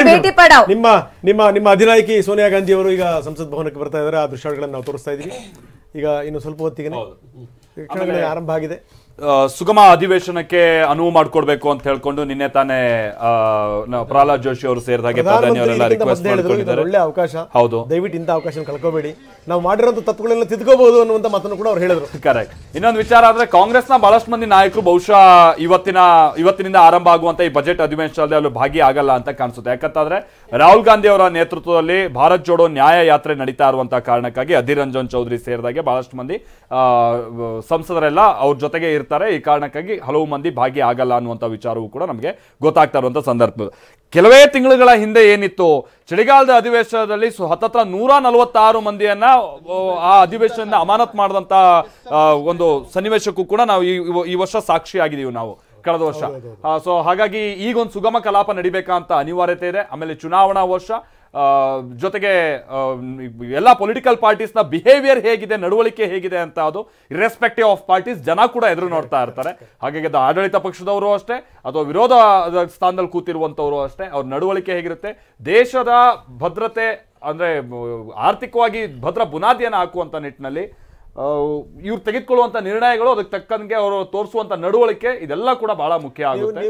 ಬೇಟಿ ಪಡಾವ್. ನಿಮ್ಮ ನಿಮ್ಮ ನಿಮ್ಮ ಅಧಿನಾಯಕಿ ಸೋನಿಯಾ ಗಾಂಧಿ ಅವರು ಈಗ ಸಂಸತ್ ಭವನಕ್ಕೆ ಬರ್ತಾ ಇದ್ದಾರೆ. ಆ ದೃಶ್ಯಗಳನ್ನು ನಾವು ತೋರಿಸ್ತಾ ಇದೀವಿ. ಈಗ ಇನ್ನು ಸ್ವಲ್ಪ ಹೊತ್ತಿಗೆ ಆರಂಭ ಆಗಿದೆ. ಸುಗಮ ಅಧಿವೇಶನಕ್ಕೆ ಅನುವು ಮಾಡಿಕೊಡ್ಬೇಕು ಅಂತ ಹೇಳ್ಕೊಂಡು ನಿನ್ನೆ ತಾನೇ ಪ್ರಹ್ಲಾದ್ ಜೋಶಿ ಅವರು ಸೇರಿದಾಗೆ ಪ್ರಧಾನಿ ಅವರೆಲ್ಲ ರಿಕ್ವೆಸ್ಟ್ ಮಾಡಿಕೊಂಡಿದ್ದಾರೆ. ಒಳ್ಳೆ ಅವಕಾಶ, ಹೌದು, ದಯವಿಟ್ಟು ಇಂಥ ಅವಕಾಶ ಕಳ್ಕೋಬೇಡಿ, ನಾವು ಮಾಡಿರೋಂಥ ತಪ್ಪುಗಳನ್ನ ತಿದ್ಕೋಬಹುದು ಅನ್ನುವಂತ ಮಾತನ್ನು ಕೂಡ ಅವ್ರು ಹೇಳಿದ್ರು. ಕರೆಕ್ಟ್. ಇನ್ನೊಂದು ವಿಚಾರ ಆದ್ರೆ ಕಾಂಗ್ರೆಸ್ನ ಬಹಳಷ್ಟು ಮಂದಿ ನಾಯಕರು ಬಹುಶಃ ಇವತ್ತಿನಿಂದ ಆರಂಭ ಆಗುವಂತ ಈ ಬಜೆಟ್ ಅಧಿವೇಶನದಲ್ಲಿ ಅಲ್ಲಿ ಭಾಗಿಯಾಗಲ್ಲ ಅಂತ ಕಾಣಿಸುತ್ತೆ. ಯಾಕಂತಂದ್ರೆ ರಾಹುಲ್ ಗಾಂಧಿ ಅವರ ನೇತೃತ್ವದಲ್ಲಿ ಭಾರತ್ ಜೋಡೋ ನ್ಯಾಯ ಯಾತ್ರೆ ನಡೀತಾ ಇರುವಂತಹ ಕಾರಣಕ್ಕಾಗಿ ಅಧೀರ್ ರಂಜನ್ ಚೌಧರಿ ಸೇರಿದಾಗೆ ಬಹಳಷ್ಟು ಮಂದಿ ಸಂಸದರೆಲ್ಲ ಅವ್ರ ಜೊತೆಗೆ ಇರ್ತಾರೆ. ಈ ಕಾರಣಕ್ಕಾಗಿ ಹಲವು ಮಂದಿ ಭಾಗಿ ಆಗಲ್ಲ ಅನ್ನುವಂಥ ವಿಚಾರವೂ ಕೂಡ ನಮಗೆ ಗೊತ್ತಾಗ್ತಾ ಇರುವಂಥ ಸಂದರ್ಭ. ಕೆಲವೇ ತಿಂಗಳುಗಳ ಹಿಂದೆ ಏನಿತ್ತು, ಚಳಿಗಾಲದ ಅಧಿವೇಶನದಲ್ಲಿ ಹತ್ತತ್ರ 146 ಮಂದಿಯನ್ನ ಆ ಅಧಿವೇಶನದಿಂದ ಅಮಾನತ್ ಮಾಡಿದಂತ ಒಂದು ಸನ್ನಿವೇಶಕ್ಕೂ ಕೂಡ ನಾವು ಈ ವರ್ಷ ಸಾಕ್ಷಿಯಾಗಿದ್ದೀವಿ ನಾವು ಕಳೆದ ವರ್ಷ. ಸೊ ಹಾಗಾಗಿ ಈಗೊಂದು ಸುಗಮ ಕಲಾಪ ನಡಿಬೇಕಂತ ಅನಿವಾರ್ಯತೆ ಇದೆ. ಆಮೇಲೆ ಚುನಾವಣಾ ವರ್ಷ, ಜೊತೆಗೆ ಎಲ್ಲ ಪೊಲಿಟಿಕಲ್ ಪಾರ್ಟೀಸ್ನ ಬಿಹೇವಿಯರ್ ಹೇಗಿದೆ, ನಡವಳಿಕೆ ಹೇಗಿದೆ ಅಂತ ಅದು ಇರ್ರೆಸ್ಪೆಕ್ಟಿವ್ ಆಫ್ ಪಾರ್ಟೀಸ್ ಜನ ಕೂಡ ಎದುರು ನೋಡ್ತಾ ಇರ್ತಾರೆ. ಹಾಗಾಗಿ ಅದು ಆಡಳಿತ ಪಕ್ಷದವರು ಅಷ್ಟೇ ಅಥವಾ ವಿರೋಧ ಸ್ಥಾನದಲ್ಲಿ ಕೂತಿರುವಂಥವರು ಅಷ್ಟೇ, ಅವ್ರ ನಡವಳಿಕೆ ಹೇಗಿರುತ್ತೆ, ದೇಶದ ಭದ್ರತೆ ಅಂದ್ರೆ ಆರ್ಥಿಕವಾಗಿ ಭದ್ರ ಬುನಾದಿಯನ್ನು ಹಾಕುವಂತ ನಿಟ್ಟಿನಲ್ಲಿ ಇವ್ರು ತೆಗೆದುಕೊಳ್ಳುವಂತ ನಿರ್ಣಯಗಳು, ಅದಕ್ಕೆ ತಕ್ಕಂಗೆ ಅವರು ತೋರಿಸುವಂತ ನಡವಳಿಕೆ, ಇದೆಲ್ಲ ಕೂಡ ಬಹಳ ಮುಖ್ಯ ಆಗುತ್ತೆ.